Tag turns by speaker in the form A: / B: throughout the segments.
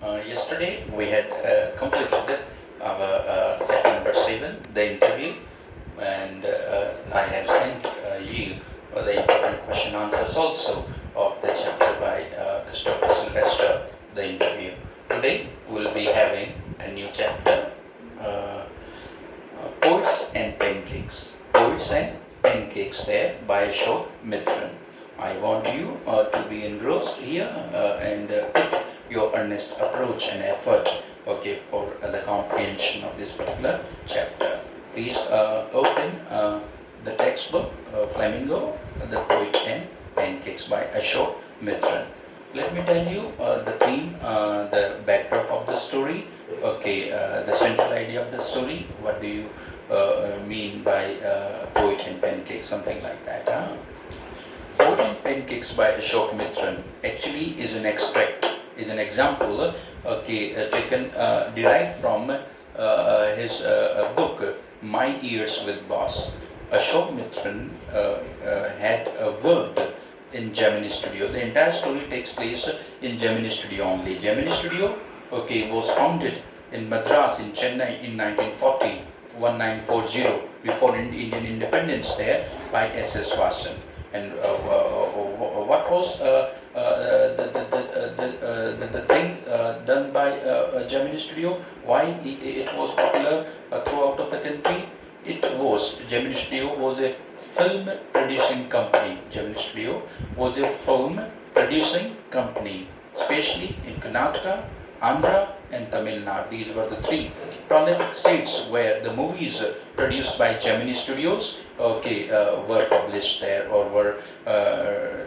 A: Yesterday we had completed our chapter number 7, the interview, and I have sent you the important question answers also of the chapter by Christopher Sylvester, the interview. Today we'll be having a new chapter, Poets and Pancakes. Poets and Pancakes there by Ashok Mitran. I want you to be engrossed here and put your earnest approach and effort, okay, for the comprehension of this particular chapter. Please open the textbook Flamingo, the Poets and Pancakes by Ashok Mitran. Let me tell you the theme, the backdrop of the story, okay, the central idea of the story. What do you mean by Poet and Pancakes, something like that. Poet and Pancakes by Ashok Mitran actually is an extract, is an example, okay, taken, derived from his book, My Years with Boss. Ashok Mitran had worked in Gemini Studio. The entire story takes place in Gemini Studio only. Gemini Studio, okay, was founded in Madras in Chennai in 1940, before Indian independence there, by S.S. Vasan. And what was the thing done by Gemini Studio? Why it was popular throughout of the country? Gemini Studio was a film producing company. Gemini Studio was a film producing company, especially in Karnataka, Andhra and Tamil Nadu. These were the three prolific states where the movies produced by Gemini Studios, okay, were published there, or were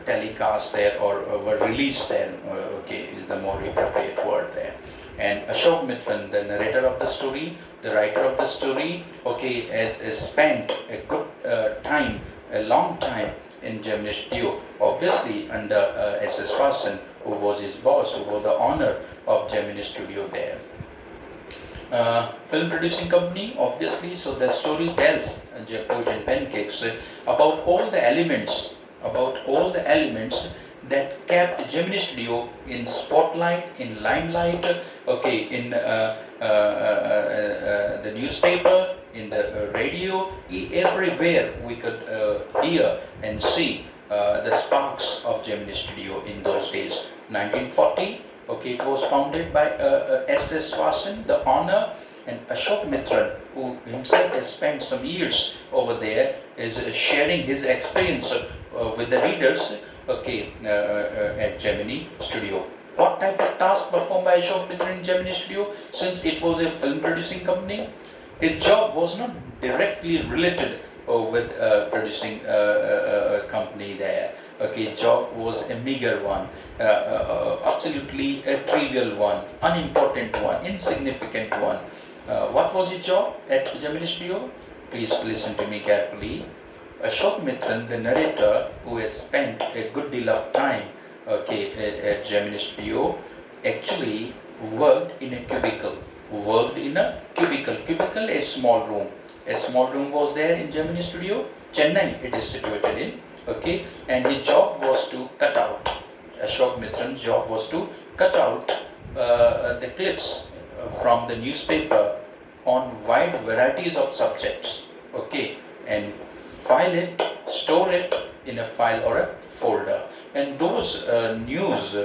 A: telecast there, or were released there, okay, is the more appropriate word there. And Ashok Mitran, the narrator of the story, the writer of the story, okay, has spent a good time, a long time in Gemini Studio, obviously under S.S. Vasan, who was his boss, who was the owner of Gemini Studio there. Film producing company, obviously, so the story tells Poet and Pancakes about all the elements, that kept Gemini Studio in spotlight, in limelight, okay, in the newspaper, in the radio, everywhere we could hear and see the sparks of Gemini Studio in those days. 1940, okay, it was founded by S.S. Vasan, the owner, and Ashok Mitran, who himself has spent some years over there, is sharing his experience with the readers, okay, at Gemini Studio. What type of task performed by Ashok Mitran in Gemini Studio? Since it was a film producing company, his job was not directly related with producing a company there. Okay, job was a meager one, absolutely a trivial one, unimportant one, insignificant one. What was his job at Gemini Studio? Please listen to me carefully. Ashok Mitran, the narrator, who has spent a good deal of time, okay, at Gemini Studio, actually worked in a cubicle. Cubicle, a small room. A small room was there in Gemini Studio. Chennai it is situated in. Okay, and his job was to cut out. Ashok Mitran's job was to cut out the clips from the newspaper on wide varieties of subjects. Okay, and file it, store it in a file or a folder. And those news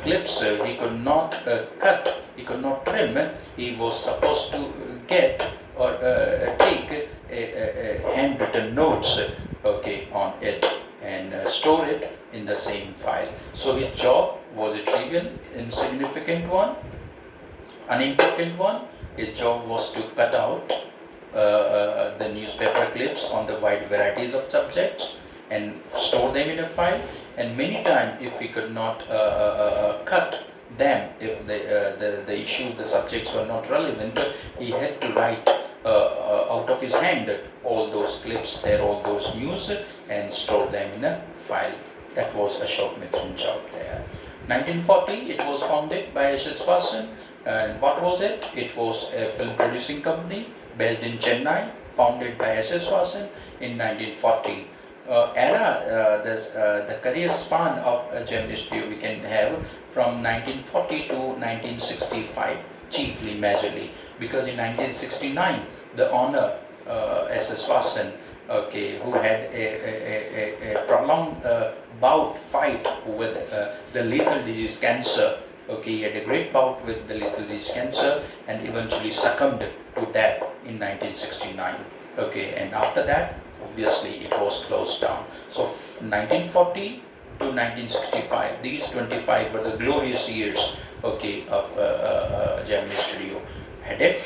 A: clips he could not cut, he could not trim. He was supposed to get or take a handwritten notes, okay, on it and store it in the same file. So his job was a trivial, insignificant one, unimportant one. His job was to cut out the newspaper clips on the wide varieties of subjects and store them in a file. And many times, if he could not cut them, if the issue, the subjects were not relevant, he had to write out of his hand all those clips there, all those news, and store them in a file. That was Ashok Mitran's job there. 1940, it was founded by S.S. Vasan. And what was it? It was a film producing company based in Chennai, founded by S.S. Vasan in 1940. the career span of Gemini Studio we can have from 1940 to 1965, chiefly, majorly, because in 1969 the owner S.S. Watson, okay, who had a prolonged bout fight with the lethal disease cancer. Okay, he had a great bout with the lethal disease cancer and eventually succumbed to death in 1969. Okay, and after that, obviously, it was closed down. So, 1940 to 1965, these 25 were the glorious years, okay, of Gemini Studio. Headed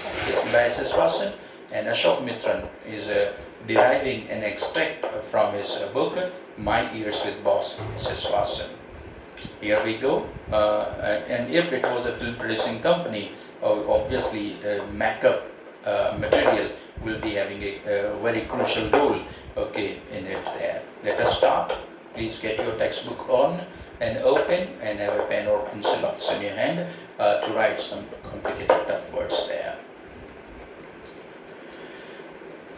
A: by S.S. Watson, and Ashok Mitran is deriving an extract from his book, My Years with Boss S.S. Watson. Here we go. And if it was a film producing company, obviously makeup material will be having a very crucial role, okay, in it there. Let us start. Please get your textbook on and open and have a pen or pencil in your hand to write some complicated tough words there.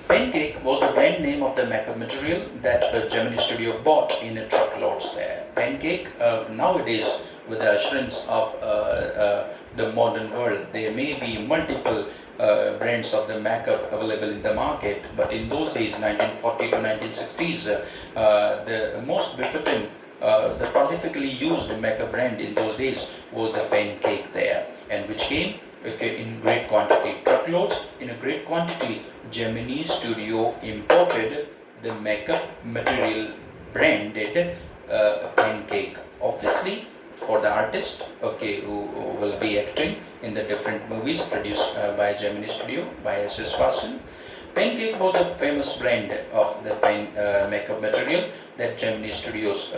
A: Pancake was the brand name of the makeup material that the Gemini Studio bought in truckloads there. Pancake, nowadays, with the assurance of the modern world, there may be multiple brands of the makeup available in the market, but in those days, 1940 to 1960s, the most befitting, the prolifically used makeup brand in those days was the Pancake there, and which came, okay, in great quantity, truckloads in a great quantity. Gemini Studio imported the makeup material branded Pancake, obviously for the artist, okay, who will be acting in the different movies produced by Gemini Studio by S.S. Watson. Pancake was a famous brand of the makeup material that Gemini Studios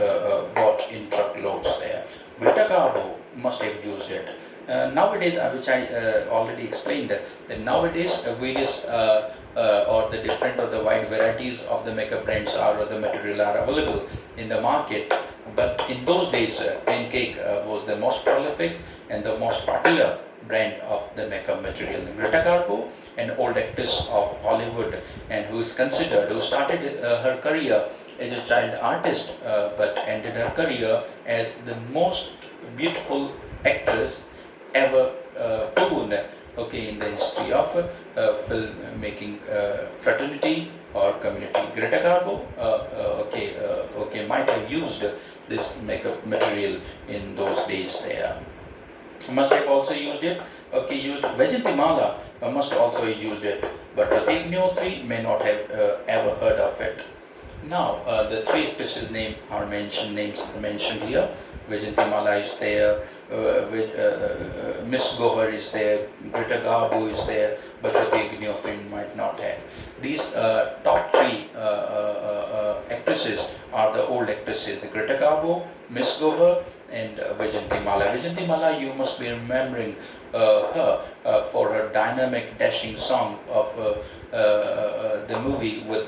A: bought in truckloads there. Greta Garbo must have used it. Nowadays, which I already explained, that nowadays various or the different or the wide varieties of the makeup brands or the material are available in the market. But in those days, Pancake was the most prolific and the most popular brand of the makeup material. Greta Garbo, an old actress of Hollywood and who is considered, who started her career as a child artist but ended her career as the most beautiful actress ever born, okay, in the history of film making fraternity or community. Greta Garbo, okay, might have used this makeup material in those days there. Must have also used it, okay, used Vajantimala must also have used it, but Pratik Agnihotri may not have ever heard of it. Now, the three actresses' names are mentioned here. Vajantimala is there, Miss Gohar is there, Greta Garbo is there, but Pratik Agnihotri might not have. These top three actresses are the old actresses, the Greta Garbo, Miss Gohar, and Vajantimala. Vajantimala, you must be remembering her for her dynamic, dashing song of the movie with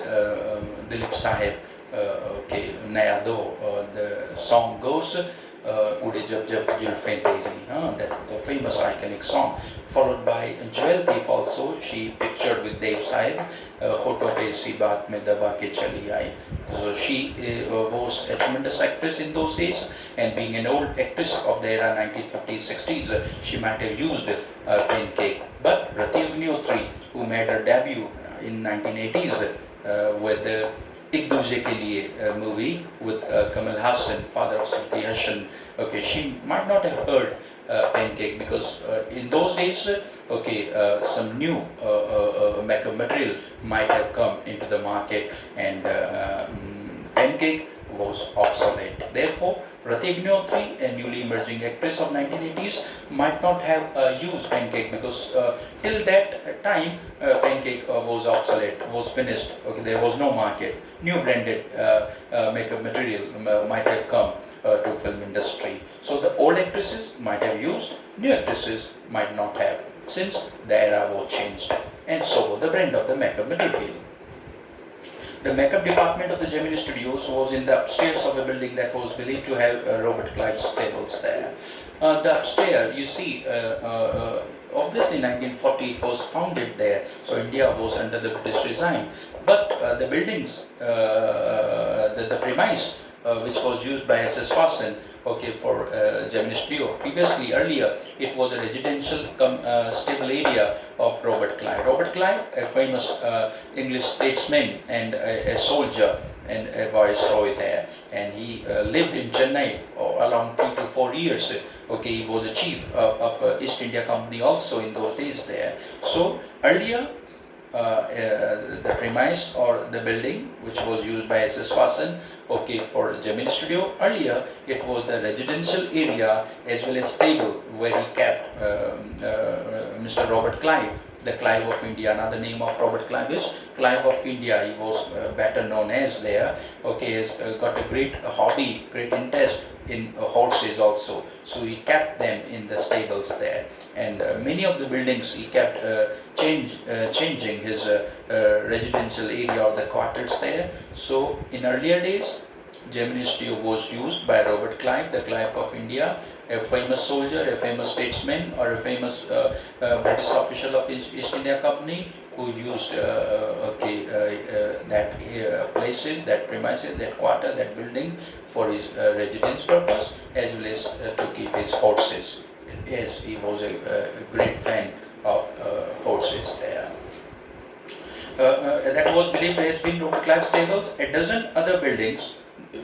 A: Dilip Sahib, okay, Naya Do. The song goes, Ude Jab Jab Julfen Teri, that the famous iconic song, followed by Jewel Thief also, she pictured with Dev Sahib, Hoto Pe Si Baat Mein Daba Ke Chali Aayi. So she was a tremendous actress in those days, and being an old actress of the era 1950s, 60s, she might have used Pancake. But Rati Agnihotri, who made her debut in 1980s with the Ek Dooje Ke Liye movie with Kamal Hassan, father of Shruti Hassan, okay, she might not have heard Pancake because in those days, okay, some new makeup material might have come into the market and Pancake was obsolete. Therefore, Rati Agnihotri, a newly emerging actress of 1980s, might not have used Pancake because till that time Pancake was obsolete, was finished. Okay, there was no market. New branded makeup material might have come to film industry. So the old actresses might have used, new actresses might not have, since the era was changed, and so the brand of the makeup material. The makeup department of the Gemini Studios was in the upstairs of a building that was believed to have Robert Clive's tables there. The upstairs, you see, obviously 1940 it was founded there, so India was under the British regime. But the buildings, the premise which was used by SS Fasten, okay, for Gemini Studio. Previously, earlier, it was a residential stable area of Robert Clive. Robert Clive, a famous English statesman and a soldier and a viceroy there, and he lived in Chennai around 3 to 4 years. Okay, he was the chief of East India Company also in those days there. So earlier, the premise or the building which was used by SS Fasten, okay, for Gemini Studio. Earlier it was the residential area as well as stable where he kept Mr. Robert Clive, the Clive of India. Another name of Robert Clive is Clive of India. He was better known as there. Okay, has got a great hobby, great interest in horses also. So he kept them in the stables there. And many of the buildings he kept changing his residential area or the quarters there. So in earlier days, Gemini Studio was used by Robert Clive, the Clive of India, a famous soldier, a famous statesman, or a famous British official of East India Company who used that places, that premises, that quarter, that building for his residence purpose, as well as to keep his horses, as he was a great fan of horses there. That was believed to have been Robert Clive's stables. A dozen other buildings,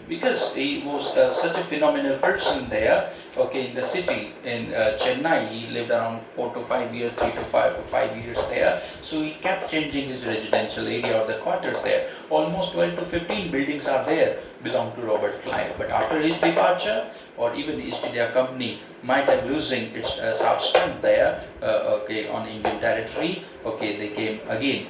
A: because he was such a phenomenal person there, okay, in the city, in Chennai. He lived around 4 to 5 years, 3 to 5 years there. So he kept changing his residential area or the quarters there. Almost 12 to 15 buildings are there belong to Robert Clive. But after his departure, or even the East India Company might have losing its sharp strength there, okay, on Indian territory, okay, they came again,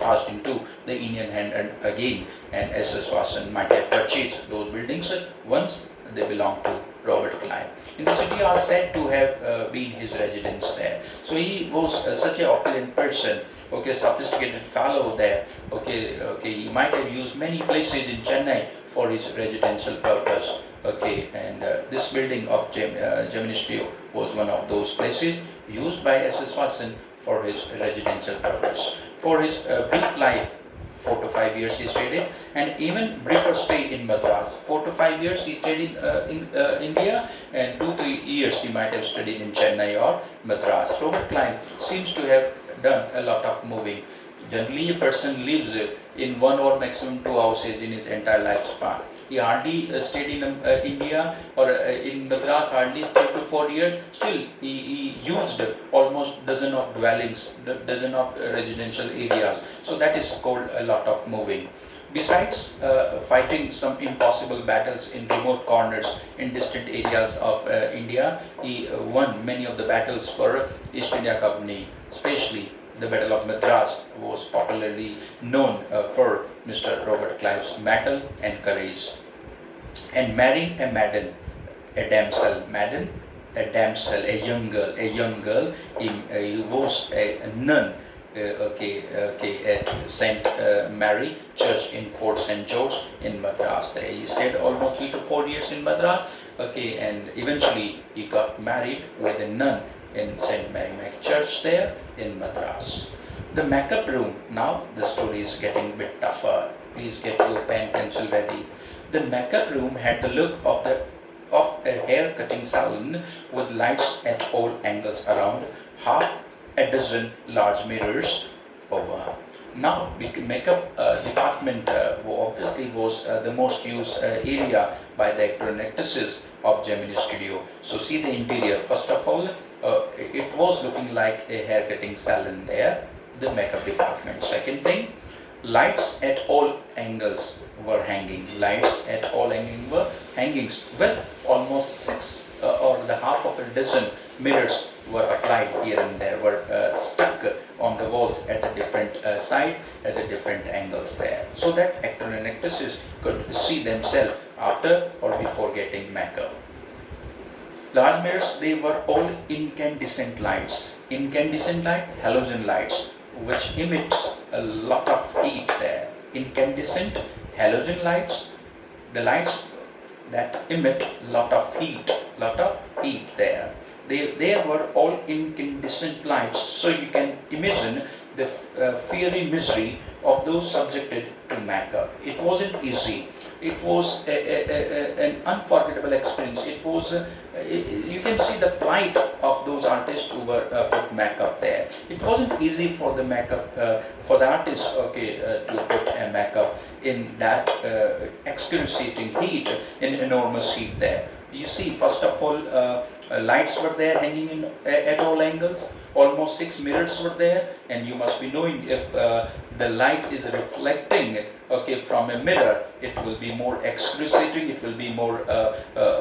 A: passed into the Indian hand and again, and SS Fasten might have purchased those buildings once they belonged to Robert Clive. In the city are said to have been his residence there. So he was such a opulent person, okay, sophisticated fellow there, okay, he might have used many places in Chennai for his residential purpose, okay, and this building of Gemini Studio was one of those places used by SS Fasten for his residential purpose. For his brief life, 4 to 5 years he stayed in, and even briefer stay in Madras. 4 to 5 years he stayed in India, and 2 3 years he might have studied in Chennai or Madras. Robert Clive seems to have done a lot of moving. Generally, a person lives in 1 or maximum 2 houses in his entire lifespan. He hardly stayed in India or in Madras hardly 3 to 4 years. Still, he used almost dozen of dwellings, dozen of residential areas. So that is called a lot of moving. Besides fighting some impossible battles in remote corners in distant areas of India, he won many of the battles for East India Company, especially the Battle of Madras was popularly known for Mr. Robert Clive's mettle and courage. And marrying a maiden, a damsel, maiden, a damsel, a young girl, he was a nun, at Saint Mary Church in Fort St. George in Madras. He stayed almost 3 to 4 years in Madras, okay, and eventually he got married with a nun in St. Mary Church there in Madras. The makeup room, now the story is getting a bit tougher. Please get your pen, pencil ready. The makeup room had the look of a hair cutting salon with lights at all angles around, half a dozen large mirrors over. Now, makeup department obviously was the most used area by the actor and actresses of Gemini Studio. So see the interior. First of all, it was looking like a hair cutting salon there, the makeup department. Second thing, lights at all angles were hanging. Lights at all angles were hangings with almost 6 or the half of a dozen mirrors were applied here and there, were stuck on the walls at a different side, at the different angles there, so that actor and actresses could see themselves after or before getting makeup. Large mirrors, they were all incandescent lights. Incandescent light, halogen lights, which emits a lot of heat there. incandescent halogen lights, the lights that emit lot of heat there. They were all incandescent lights, so you can imagine the fiery misery of those subjected to makeup. It wasn't easy. It was an unforgettable experience. It was, you can see the plight of those artists who were put makeup there. It wasn't easy for the makeup, for the artists, to put a makeup in that excruciating heat, in enormous heat there. You see, first of all, lights were there hanging in at all angles. Almost 6 mirrors were there, and you must be knowing if the light is reflecting from a mirror, it will be more excruciating, it will be more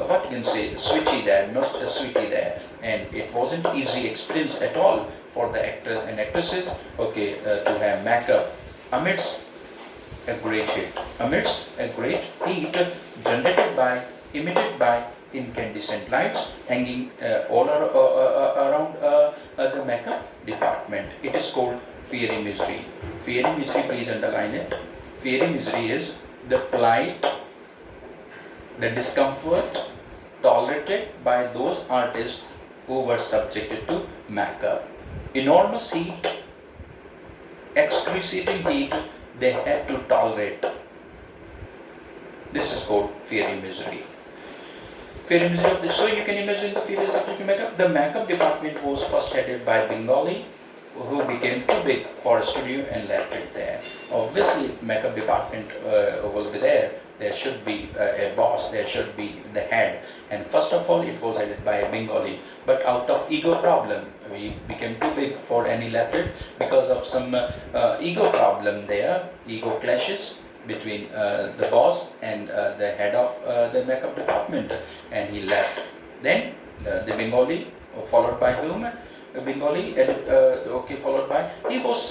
A: what you can say, sweaty there, not sweaty there. And it wasn't easy experience at all for the actors and actresses to have makeup amidst a great heat emitted by incandescent lights hanging all around the makeup department. It is called fiery misery. Fiery misery, please underline it. Fiery misery is the plight, the discomfort tolerated by those artists who were subjected to makeup. Enormous heat, excruciating heat, they had to tolerate. This is called fiery misery. Fiery misery of this. So you can imagine the fiery subject to makeup. The makeup department was first headed by Bengali, who became too big for a studio and left it there. Obviously, if makeup department will be there, there should be a boss, there should be the head. And first of all, it was headed by a Bengali. But out of ego problem, we became too big for any left it because of some ego problem there, ego clashes between the boss and the head of the makeup department, and he left. Then the Bengali, followed by whom? Bengali, he was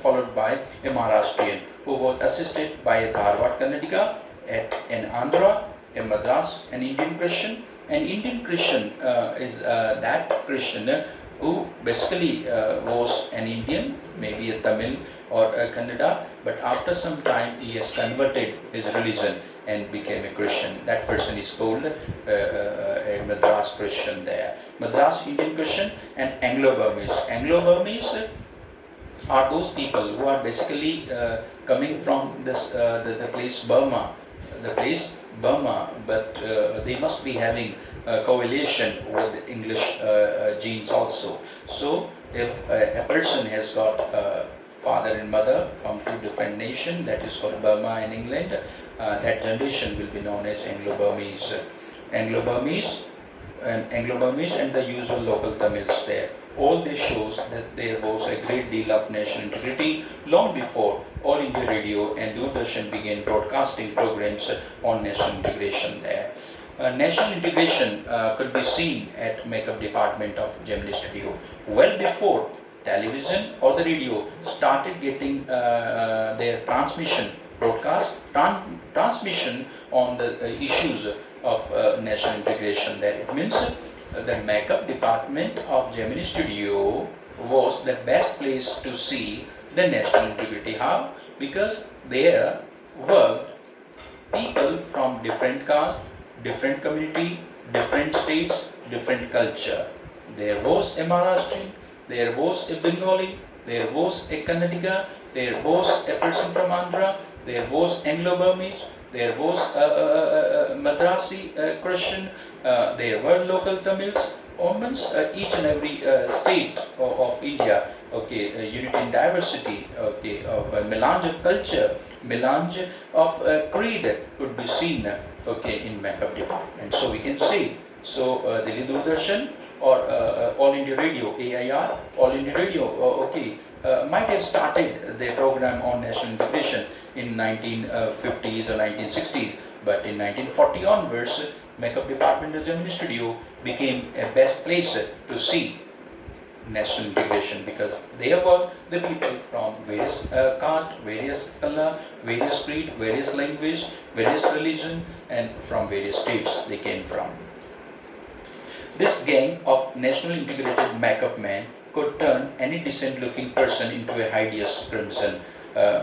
A: followed by a Maharashtrian, who was assisted by a Dharwad Kannadiga, an Andhra, a Madras, an Indian Christian. An Indian Christian is that Christian who basically was an Indian, maybe a Tamil or a Kannada, but after some time he has converted his religion and became a Christian. That person is called a Madras Christian there. Madras Indian Christian and Anglo-Burmese. Anglo-Burmese are those people who are basically coming from this the place Burma, but they must be having correlation with English genes also. So if a person has got father and mother from two different nations, that is called Burma and England, that generation will be known as Anglo-Burmese. Anglo-Burmese and the usual local Tamils there. All this shows that there was a great deal of national integrity long before All India Radio and Doordarshan began broadcasting programs on national integration there. National integration could be seen at makeup department of Gemini Studio well before television or the radio started getting their transmission on the issues of national integration there. It means the makeup department of Gemini Studio was the best place to see the national integrity. How? Because there worked people from different caste, different community, different states, different culture. There was a Maharashtrian, there was a Bengali, there was a Kannadiga, there was a person from Andhra, there was Anglo-Burmese, there was a Madrasi Christian, there were local Tamils. Almost each and every state of India, unity in diversity, a melange of culture, melange of creed could be seen, in makeup department. So we can say, Delhi Doordarshan or All India Radio, AIR, All India Radio, might have started their program on national integration in 1950s or 1960s, but in 1940 onwards, makeup department of Gemini Studio became a best place to see national integration, because they were the people from various caste, various color, various creed, various language, various religion, and from various states they came from. This gang of national integrated makeup men could turn any decent looking person into a hideous crimson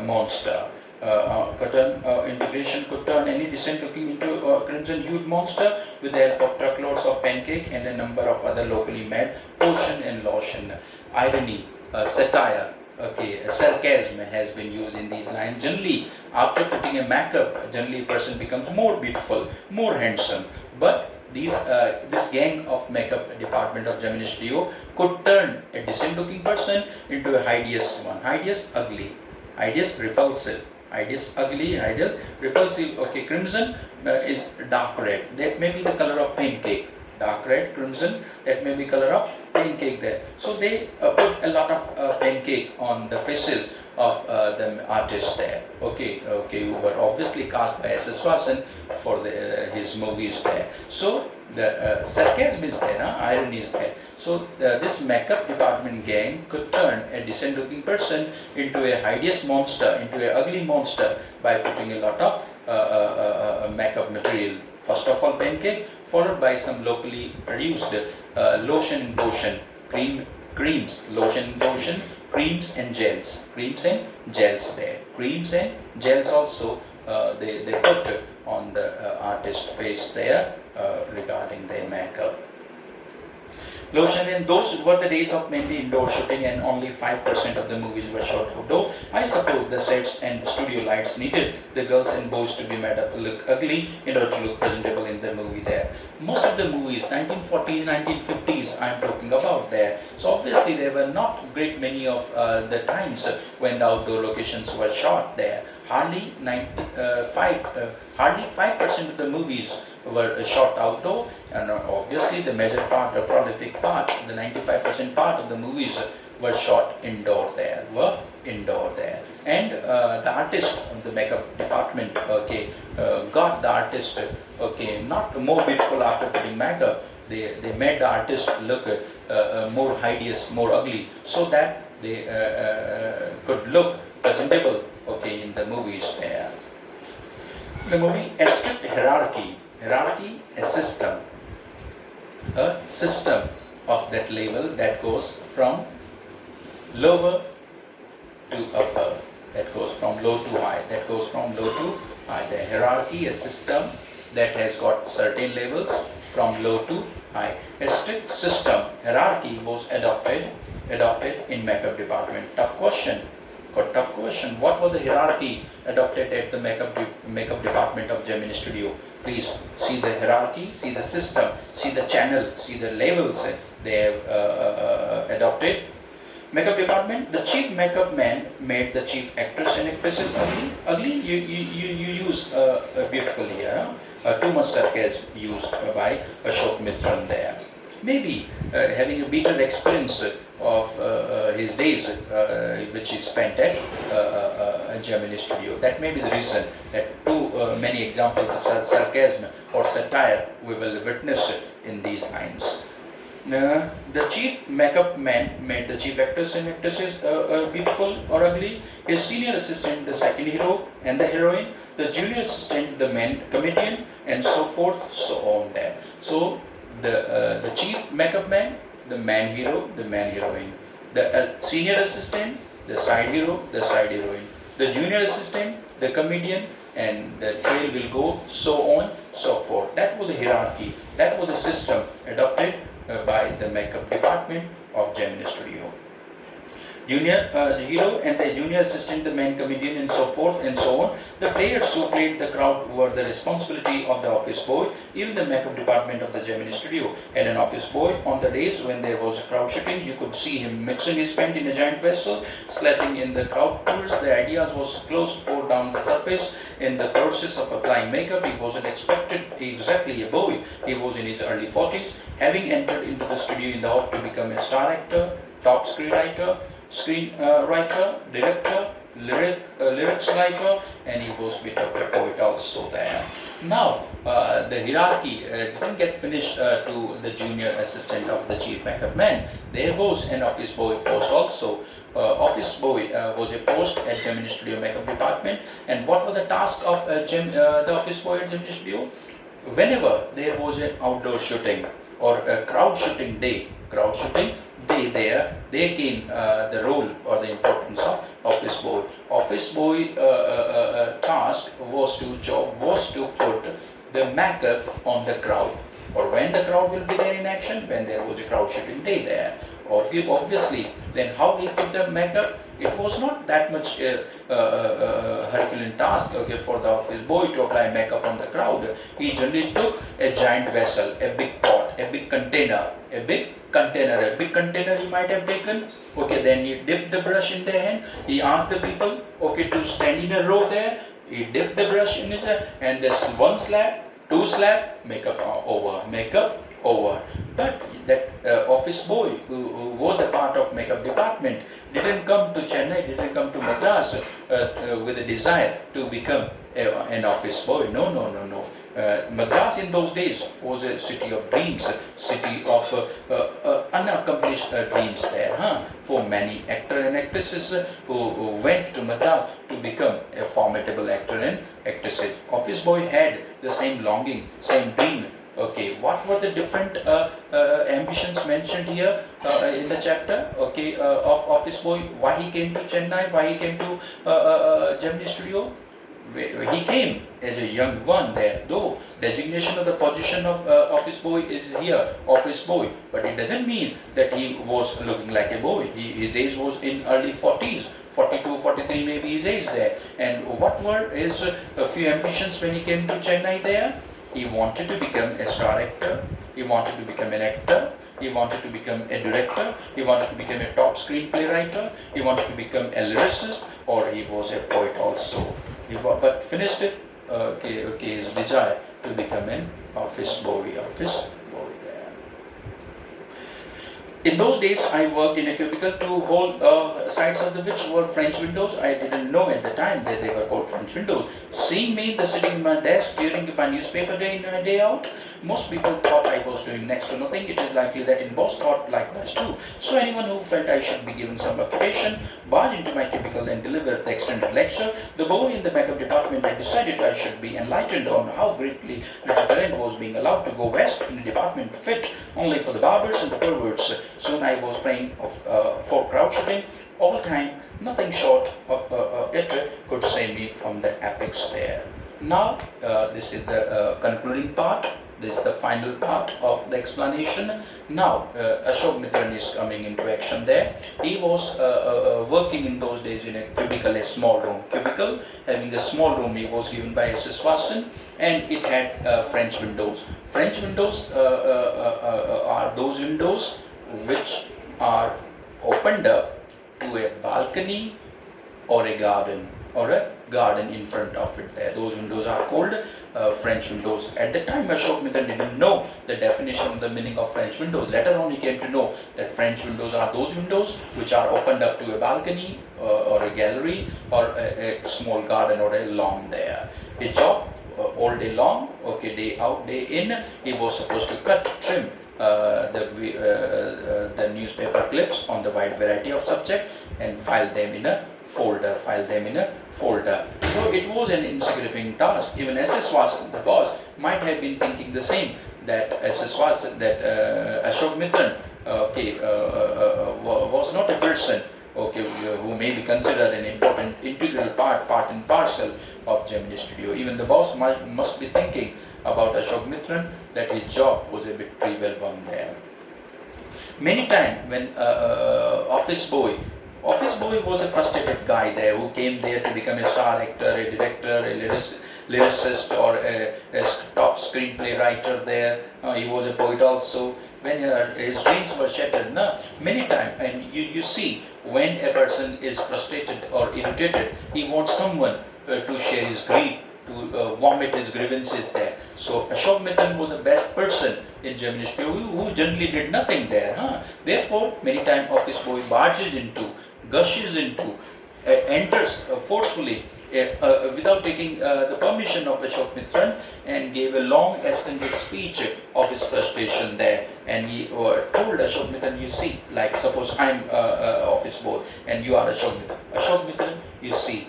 A: monster. integration could turn any decent looking into a crimson hued monster with the help of truckloads of pancake and a number of other locally made potion and lotion. Irony, satire, okay, sarcasm has been used in these lines. Generally, after putting a makeup, generally a person becomes more beautiful, more handsome. But this gang of makeup department of Gemini Studio could turn a decent looking person into a hideous one. Hideous, ugly. Hideous, repulsive. Hideous, ugly, hideous, repulsive. Okay, crimson is dark red. That may be the color of pancake. Dark red, crimson, that may be color of pancake there. So they put a lot of pancake on the faces of the artists there. Okay, who were obviously cast by S.S. Vasan for his movies there. So the sarcasm is there, irony is there. So this makeup department gang could turn a decent looking person into a hideous monster, into an ugly monster by putting a lot of makeup material. First of all pancake, followed by some locally produced lotion and potion, creams, lotion and potion, creams and gels. Creams and gels there. Creams and gels also they put on the artist's face there regarding their makeup. Lotion, and those were the days of mainly indoor shooting and only 5% of the movies were shot outdoor. I suppose the sets and studio lights needed the girls and boys to be made up look ugly in order to look presentable in the movie there. Most of the movies, 1940s, 1950s, I'm talking about there. So obviously there were not great many of the times when the outdoor locations were shot there. Hardly 5% of the movies were shot outdoor, and obviously the major part, the prolific part, the 95% part of the movies were shot indoor there, and the artist, the makeup department, okay, got the artist, okay, not more beautiful after putting makeup. They made the artist look more hideous, more ugly, so that they could look presentable, okay, in the movies there. The movie, a strict hierarchy, a system of that level that goes from lower to upper, that goes from low to high, The hierarchy, a system that has got certain levels from low to high. A strict system, hierarchy, was adopted in makeup department. Tough question. What was the hierarchy adopted at the makeup department of Gemini Studio? Please see the hierarchy, see the system, see the channel, see the levels they have adopted. Makeup department, the chief makeup man made the chief actress and actresses ugly. Ugly, you use beautifully here. Too much sarcasm used by Ashok Mitran there. Maybe having a bitter experience of his days which he spent at Gemini Studio. That may be the reason that too many examples of sarcasm or satire we will witness in these lines. The chief makeup man made the chief actress and actresses beautiful or ugly. His senior assistant, the second hero and the heroine. The junior assistant, the main comedian, and so forth, so on there. So the chief makeup man, the man hero, the man heroine. The senior assistant, the side hero, the side heroine. The junior assistant, the comedian, and the trail will go so on, so forth. That was the hierarchy. That was the system adopted by the makeup department of Gemini Studio. The hero and the junior assistant, the main comedian, and so forth and so on. The players who played the crowd were the responsibility of the office boy. Even the makeup department of the Gemini Studio had an office boy. On the days when there was a crowd shooting, you could see him mixing his paint in a giant vessel, slapping in the crowd pools. The idea was close to pour down the surface. In the process of applying makeup, he wasn't exactly a boy. He was in his early 40s, having entered into the studio in the hope to become a star actor, top screenwriter, director, lyrics writer, and he was a bit of a poet also there. Now, the hierarchy didn't get finished to the junior assistant of the chief makeup man. There was an office boy post also. Office boy was a post at Gemini Studio makeup department. And what was the task of the office boy at Gemini Studio? Whenever there was an outdoor shooting or a crowd shooting day, crowd shooting, they came the role or the importance of office boy. Office boy task job was to put the makeup on the crowd, or when the crowd will be there in action, when there was a crowd shooting day there. Obviously, then how he put the makeup? It was not that much Herculean task, okay, for the office boy to apply makeup on the crowd. He generally took a giant vessel, a big pot, a big container, a big container he might have taken. Okay, then he dipped the brush in their hand. He asked the people, okay, to stand in a row there. He dipped the brush in his hand, and there's one slab, two slab, makeup over. But that office boy who was a part of makeup department didn't come to Chennai, didn't come to Madras with a desire to become an office boy. No. Madras in those days was a city of dreams, city of unaccomplished dreams there, for many actors and actresses who went to Madras to become a formidable actor and actresses. Office boy had the same longing, same dream. Okay, what were the different ambitions mentioned here in the chapter? Okay, of office boy, why he came to Chennai, why he came to Gemini Studio? He came as a young one there, though designation of the position of office boy is here, office boy, but it doesn't mean that he was looking like a boy. His age was in early 40s, 42, 43 maybe his age there. And what were his few ambitions when he came to Chennai there? He wanted to become a star actor, he wanted to become an actor, he wanted to become a director, he wanted to become a top screenplay writer, he wanted to become a lyricist, or he was a poet also. But finished it, his desire to become an office boy there. In those days, I worked in a cubicle to hold sides of the which were French windows. I didn't know at the time that they were called French windows. Seeing me sitting in my desk, reading my newspaper day in and day out, most people thought I was doing next to nothing. It is likely that in boss thought likewise too. So anyone who felt I should be given some occupation barged into my cubicle and delivered the extended lecture. The boy in the makeup department had decided I should be enlightened on how greatly little talent was being allowed to go west in a department fit only for the barbers and the perverts. Soon I was praying for crowd shooting all the time. Nothing short of it could save me from the apex there. Now, this is the concluding part. This is the final part of the explanation. Now, Ashok Mitran is coming into action there. He was working in those days in a cubicle, a small room. Cubicle, having a small room, he was given by S.S. Watson, and it had French windows. French windows are those windows which are opened up to a balcony or a garden in front of it there. Those windows are called French windows. At the time, Ashok Mitran didn't know the definition of the meaning of French windows. Later on, he came to know that French windows are those windows which are opened up to a balcony or a gallery or a small garden or a lawn there. His job all day long, okay, day out, day in, he was supposed to trim the newspaper clips on the wide variety of subject and file them in a folder. So it was an insignificant task. Even S.S. Watson, the boss, might have been thinking the same, that S.S. Watson, that Ashok Mitran was not a person who may be considered an important integral part and parcel of Gemini Studio. Even the boss must be thinking about Ashok Mitran that his job was a bit trivial one there. Many times when office boy was a frustrated guy there who came there to become a star actor, a director, a lyricist, or a top screenplay writer there. He was a poet also. When his dreams were shattered, many times, and you see, when a person is frustrated or irritated, he wants someone to share his grief, to vomit his grievances there. So Ashok Mitran was the best person in Gemini Studio who generally did nothing there. Therefore, many times office boy barges into, gushes into, enters forcefully without taking the permission of Ashok Mitran, and gave a long extended speech of his frustration there. And he told Ashok Mitran, you see, like suppose I'm office boy and you are Ashok Mitran. Ashok Mitran, you see,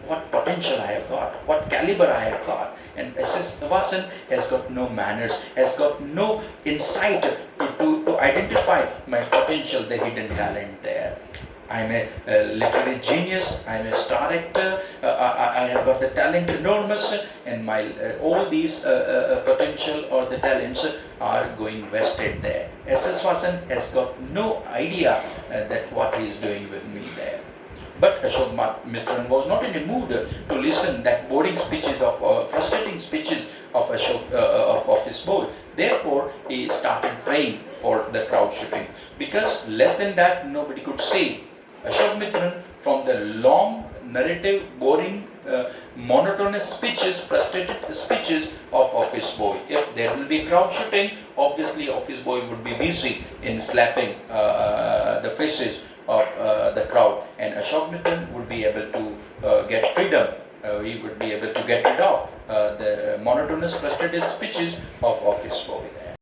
A: what potential I have got, what caliber I have got. And SS Vasan has got no manners, has got no insight to identify my potential, the hidden talent there. I'm a literary genius, I'm a star actor, I have got the talent enormous, and my all these potential or the talents are going wasted there. SS Vasan has got no idea that what he is doing with me there. But Ashok Mitran was not in a mood to listen that boring speeches of frustrating speeches of Ashok of his boy. Therefore, he started praying for the crowd shooting, because less than that nobody could say Ashok Mitran from the long narrative, boring, monotonous speeches, frustrated speeches of office boy. If there will be crowd shooting, obviously office boy would be busy in slapping the faces of the crowd, and Ashok Mitran would be able to get freedom. He would be able to get rid of the monotonous, frustrated speeches of office boy there.